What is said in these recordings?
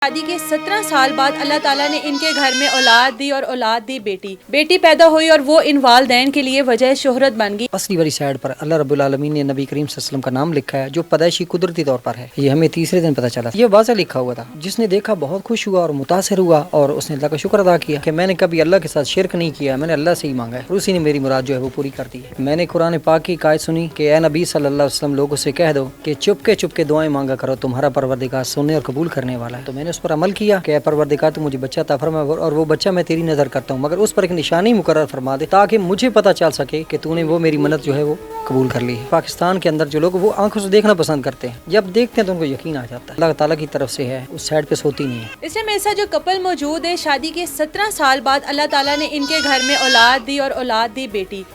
शादी के 17 साल बाद अल्लाह ताला ने इनके घर में औलाद दी और औलाद दी बेटी पैदा हुई और वो इन वालदैन के लिए वजह शोहरत बन गई। असली वाली साइड पर अल्लाह रब्बुल आलमीन ने नबी करीम सल्लल्लाहु अलैहि वसल्लम का नाम लिखा है जो पैदाइशी कुदरती तौर पर है। ये हमें तीसरे दिन पता चला। ये वाज़ह लिखा हुआ था। जिसने देखा बहुत खुश हुआ और मुतासिर हुआ और उसने अल्लाह का शुक्र अदा किया कि मैंने कभी अल्लाह के साथ शिरक नहीं किया, मैंने अल्लाह से ही मांगा है और उसी ने मेरी मुराद जो है वो पूरी कर दी है। मैंने कुरान पाक की आयत सुनी कि ए नबी सल्लल्लाहु अलैहि वसल्लम लोगों से कह दो कि चुपके दुआएं मांगा करो, तुम्हारा परवरदिगार सुनने और कबूल करने वाला है। तो मैंने उस पर अमल किया कि परवरदिगार तो मुझे बच्चा अता फरमा और वो बच्चा मैं तेरी नज़र करता हूँ, मगर उस पर एक निशानी मुकर्रर फरमा दे ताकि मुझे पता चल सके कि तूने वो मेरी मन्नत जो है वो कबूल कर ली है। पाकिस्तान के अंदर जो लोग वो आंखों से देखना पसंद करते हैं, जब देखते हैं तो उनको यकीन आ जाता है अल्लाह ताला की तरफ से है, उस साइड पे सोती नहीं है। इसमें मेरे साथ जो कपल मौजूद है, शादी के 17 साल बाद अल्लाह ताला ने इनके घर में औलाद दी और औलाद दी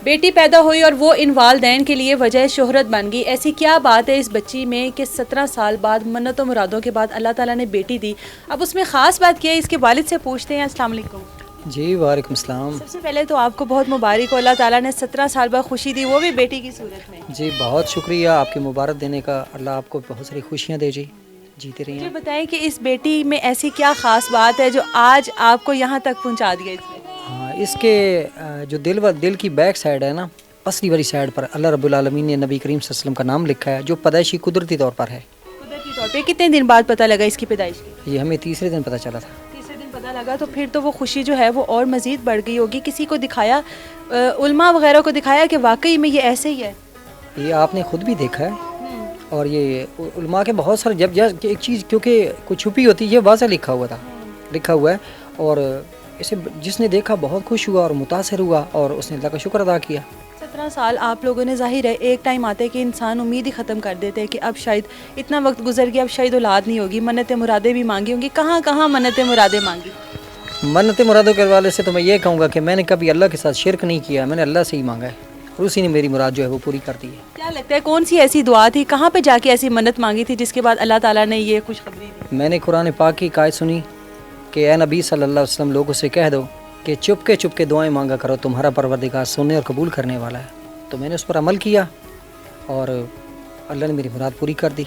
बेटी पैदा हुई और वो इन वालदैन के लिए वजह शोहरत बन गई। ऐसी क्या बात है इस बच्ची में कि 17 साल बाद मन्नतों मुरादों के बाद अल्लाह ताला ने बेटी दी। अब उसमें ख़ास बात क्या है, इसके वालिद से पूछते हैं। अस्सलाम वालेकुम। जी वालेकुम सलाम। सबसे पहले तो आपको बहुत मुबारक हो, अल्लाह ताला ने 17 साल बाद खुशी दी, वो भी बेटी की सूरत में। जी बहुत शुक्रिया आपकी मुबारक देने का, अल्लाह आपको बहुत सारी खुशियाँ दे जी, जीते रहिए। मुझे बताएं कि इस बेटी में ऐसी क्या ख़ास बात है जो आज आपको यहाँ तक पहुँचा दिया इसने। हाँ, इसके जो दिल की बैक साइड है ना, असली वाली साइड पर अल्लाह रब्बुल आलमीन ने नबी करीम सल्लल्लाहु अलैहि वसल्लम का नाम लिखा है जो पैदाइशी कुदरती तौर पर है। कुदरती तौर पे कितने दिन बाद पता लगा इसकी पैदाइश की? ये हमें तीसरे दिन पता चला था। तीसरे दिन पता लगा, तो फिर तो वो खुशी जो है वो और मज़ीद बढ़ गई होगी। किसी को दिखाया, उलमा वगैरह को दिखाया कि वाकई में ये ऐसे ही है? ये आपने खुद भी देखा है और ये उलमा के बहुत सारे जब एक चीज़ क्योंकि कुछ छुपी होती है, ये वाज़ह लिखा हुआ है और इसे जिसने देखा बहुत खुश हुआ और मुतासिर हुआ और उसने अल्लाह का शुक्र अदा किया। 17 साल आप लोगों ने, ज़ाहिर है एक टाइम आता है कि इंसान उम्मीद ही ख़त्म कर देते हैं कि अब शायद इतना वक्त गुजर गया, अब शायद औलाद नहीं होगी। मन्नतें मुरादें भी मांगी होंगी, कहाँ मन्नतें मुरादें मांगी? मन्नत मुरादों के हवाले से तो मैं ये कहूँगा कि मैंने कभी अल्लाह के साथ शिरक नहीं किया, मैंने अल्लाह से ही मांगा है और उसी ने मेरी मुराद जो है वो पूरी कर दी है। क्या लगता है कौन सी ऐसी दुआ थी, कहाँ पे जाके ऐसी मन्नत मांगी थी जिसके बाद अल्लाह ताला ने ये खुशखबरी दी? मैंने कुरान पाक की आयत सुनी कि ए नबी सल्लल्लाहु अलैहि वसल्लम लोगों से कह दो कि चुपके दुआएं मांगा करो, तुम्हारा परवरदिगार सुनने और कबूल करने वाला है। तो मैंने उस पर अमल किया और अल्लाह ने मेरी मुराद पूरी कर दी।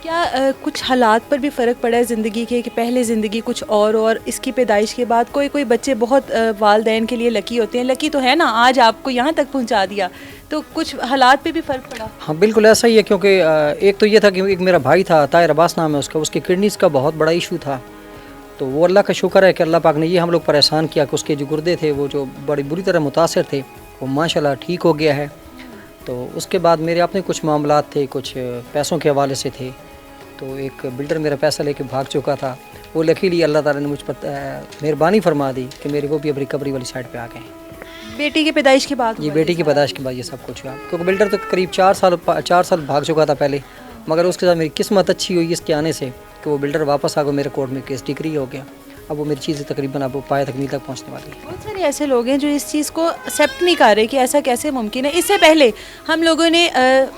क्या कुछ हालात पर भी फ़र्क पड़ा है ज़िंदगी के कि पहले ज़िंदगी कुछ और इसकी पैदाइश के बाद? कोई बच्चे बहुत वालदैन के लिए लकी होते हैं, लकी तो है ना, आज आपको यहाँ तक पहुँचा दिया, तो कुछ हालात पे भी फ़र्क पड़ा? हाँ बिल्कुल ऐसा ही है, क्योंकि एक तो ये था कि एक मेरा भाई था, ताहिर अब्बास नाम है उसका, उसके किडनीज़ का बहुत बड़ा इशू था। तो वो अल्लाह का शुक्र है कि अल्लाह पाक ने ये हम लोग पर एहसान किया कि उसके जो गुर्दे थे वो जो बड़ी बुरी तरह मुतासिर थे वो माशाल्लाह ठीक हो गया है। तो उसके बाद मेरे अपने कुछ मामलात थे, कुछ पैसों के हवाले से थे। तो एक बिल्डर मेरा पैसा लेके भाग चुका था, वो लकीली अल्लाह ताला ने मुझ पर मेहरबानी फरमा दी कि मेरे को भी अब रिकवरी वाली साइड पे आ गए। बेटी की पैदाइश के बाद? ये बेटी की पैदाइश के बाद ये सब कुछ हुआ, क्योंकि बिल्डर तो करीब 4 साल भाग चुका था पहले, मगर उसके साथ मेरी किस्मत अच्छी हुई इसके आने से कि वो बिल्डर वापस आ गया, मेरे कोर्ट में केस डिग्री हो गया। अब वो मेरी चीज़ें तकरीबन अब पाया तकमील तक पहुंचने वाली है। बहुत सारे ऐसे लोग हैं जो इस चीज़ को एक्सेप्ट नहीं कर रहे कि ऐसा कैसे मुमकिन है। इससे पहले हम लोगों ने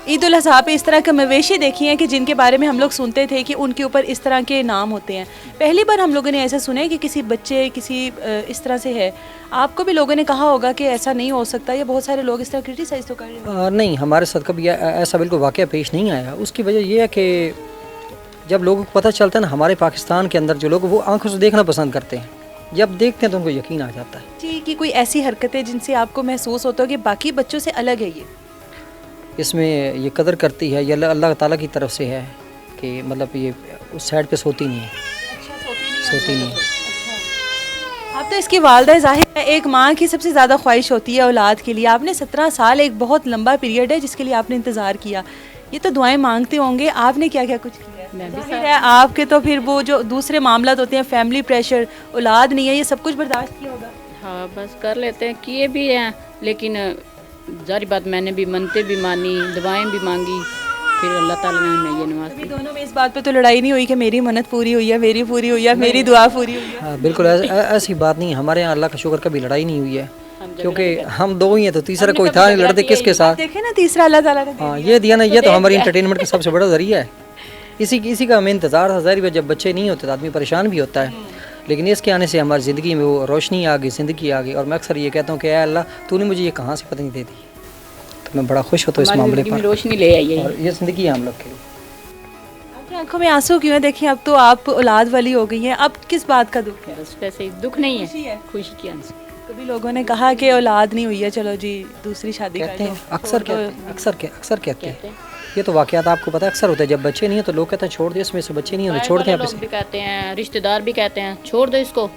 ईद उल अज़हा पे इस तरह के मवेशी देखी हैं कि जिनके बारे में हम लोग सुनते थे कि उनके ऊपर इस तरह के नाम होते हैं। पहली बार हम लोगों ने ऐसा सुना है कि किसी बच्चे किसी इस तरह से है। आपको भी लोगों ने कहा होगा कि ऐसा नहीं हो सकता, या बहुत सारे लोग इस तरह क्रिटिसाइज़ तो कर रहे हैं? नहीं, हमारे साथ कभी ऐसा बिल्कुल वाक़या पेश नहीं आया। उसकी वजह यह है कि जब लोगों को पता चलता है ना, हमारे पाकिस्तान के अंदर जो लोग वो आंखों से देखना पसंद करते हैं, जब देखते हैं तो उनको यकीन आ जाता है जी कि कोई ऐसी हरकतें जिनसे आपको महसूस होता है कि बाकी बच्चों से अलग है, ये इसमें ये कदर करती है, ये अल्लाह ताला की तरफ से है कि मतलब ये उस साइड पे सोती नहीं है। सोती नहीं है। आप तो इसकी वालदा, ज़ाहिर है एक माँ की सबसे ज़्यादा ख्वाहिश होती है औलाद के लिए। आपने 17 साल, एक बहुत लंबा पीरियड है जिसके लिए आपने इंतज़ार किया, ये तो दुआएं मांगते होंगे, आपने क्या क्या कुछ किया? ज़ाहिर है आपके तो फिर वो जो दूसरे मामलात होते हैं, फैमिली प्रेशर, औलाद नहीं है, ये सब कुछ बर्दाश्त किया होगा? हाँ बस कर लेते हैं, किए भी हैं, लेकिन जारी बात मैंने भी मनते भी मानी, दुआएं भी मांगी, फिर अल्लाह ताला ने हमें ये नवाज दी। दोनों में इस बात पे तो लड़ाई नहीं हुई कि मेरी मन्नत पूरी हुई है, मेरी पूरी हुई है, मेरी दुआ पूरी हुई है? हाँ बिल्कुल ऐसी बात नहीं, हमारे यहाँ अल्लाह का शुक्र कभी लड़ाई नहीं हुई है, क्योंकि हम दो ही हैं तो तीसरा कोई था नहीं, लड़ते किसके साथ? देखे ना, तीसरा अल्लाह ताला ने हाँ ये दिया ना, ये तो हमारी इंटरटेनमेंट का सबसे बड़ा जरिया है। इसी का हमें इंतज़ार था। ज़ाहिर है जब बच्चे नहीं होते तो आदमी परेशान भी होता है, लेकिन इसके आने से हमारी ज़िंदगी में वो रोशनी आ गई, ज़िंदगी आ गई। और मैं अक्सर ये कहता हूँ कि या अल्लाह तूने मुझे ये कहाँ से पता नहीं दे दी, तो मैं बड़ा खुश होता हूँ इस मामले पर। रोशनी ले आई है और ये ज़िंदगी है हम लोग के लिए। आंखों में आंसू क्यों है? देखिए अब तो आप औलाद वाली हो गई हैं, अब किस बात का दुख है? बस वैसे ही दुख नहीं खुशी है। है, खुशी की आंसू। कभी लोगों ने कहा कि औलाद नहीं हुई है, चलो जी दूसरी शादी कर कहते लो, हैं, अक्सर छोड़ दो। कहते हैं, अक्सर कहते हैं। कहते हैं। ये तो वाकयात आपको पता है अक्सर होता है, जब बच्चे नहीं है तो लोग कहते हैं छोड़ दे, इसमें से बच्चे नहीं होने, छोड़ दे वाले आप लोग इसे। भी कहते हैं, रिश्तेदार भी कहते हैं छोड़ दो इसको,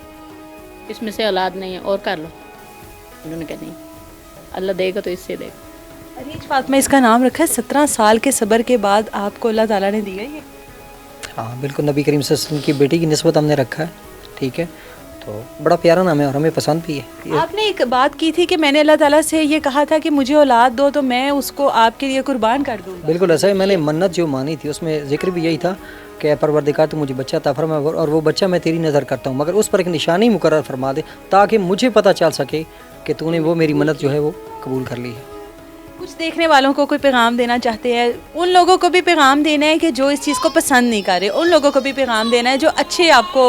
इसमें से औलाद नहीं है और कर लो। उन्होंने कहा नहीं, अल्लाह देगा तो इससे देगा। अरीज फातिमा इसका नाम रखा है। 17 साल के सब्र के बाद आपको अल्लाह ताला ने दी है ये। हाँ बिल्कुल, नबी करीम सल्लल्लाहु अलैहि वसल्लम की बेटी की निस्बत हमने रखा है, ठीक है, तो बड़ा प्यारा नाम है और हमें पसंद भी है। आपने एक बात की थी कि मैंने अल्लाह ताला से ये कहा था कि मुझे औलाद दो तो मैं उसको आपके लिए कुर्बान कर दूंगा। बिल्कुल ऐसा ही, मैंने मन्नत जो मानी थी उसमें जिक्र भी यही था कि ऐ परवरदिगार तू मुझे बच्चा अता फरमा, और वो बच्चा मैं तेरी नज़र करता हूँ, मगर उस पर एक निशानी मुकर्रर फरमा दे ताकि मुझे पता चल सके कि तूने वो मेरी मन्नत जो है वो कबूल कर ली है। कुछ देखने वालों को कोई पैगाम देना चाहते हैं? उन लोगों को भी पैगाम देना है कि जो इस चीज़ को पसंद नहीं कर रहे, उन लोगों को भी पैगाम देना है जो अच्छे आपको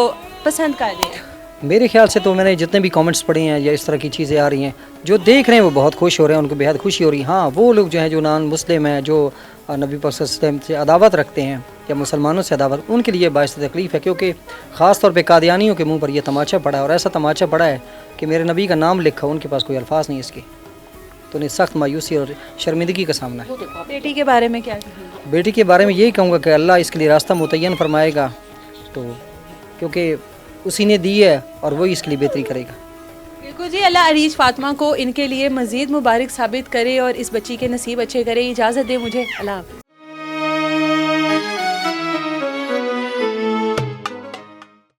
पसंद कर रहे हैं? मेरे ख्याल से तो मैंने जितने भी कमेंट्स पढ़े हैं या इस तरह की चीज़ें आ रही हैं, जो देख रहे हैं वो बहुत खुश हो रहे हैं, उनको बेहद खुशी हो रही है। हाँ वो लोग जो हैं जो नॉन मुस्लिम हैं, जो नबी पाक सल्लल्लाहु अलैहि वसल्लम से अदावत रखते हैं या मुसलमानों से अदावत, उनके लिए बाइस तकलीफ़ है, क्योंकि ख़ास तौर पे कादियानियों के मुंह पर यह तमाचा पड़ा है, और ऐसा तमाचा पड़ा है कि मेरे नबी का नाम लिखा, उनके पास कोई अल्फाज नहीं इसके, तो उन्हें सख्त मायूसी और शर्मिंदगी का सामना है। बेटी के बारे में क्या कहेंगे? बेटी के बारे में यही कहूँगा कि अल्लाह इसके लिए रास्ता मुतय्यन फरमाएगा, तो क्योंकि उसी ने दी है और वही इसके लिए बेहतरी करेगा। बिल्कुल जी, अल्लाह अरीज फातिमा को इनके लिए मज़ीद मुबारक साबित करे और इस बच्ची के नसीब अच्छे करे। इजाज़त दे मुझे, अल्लाह हाफ़िज़।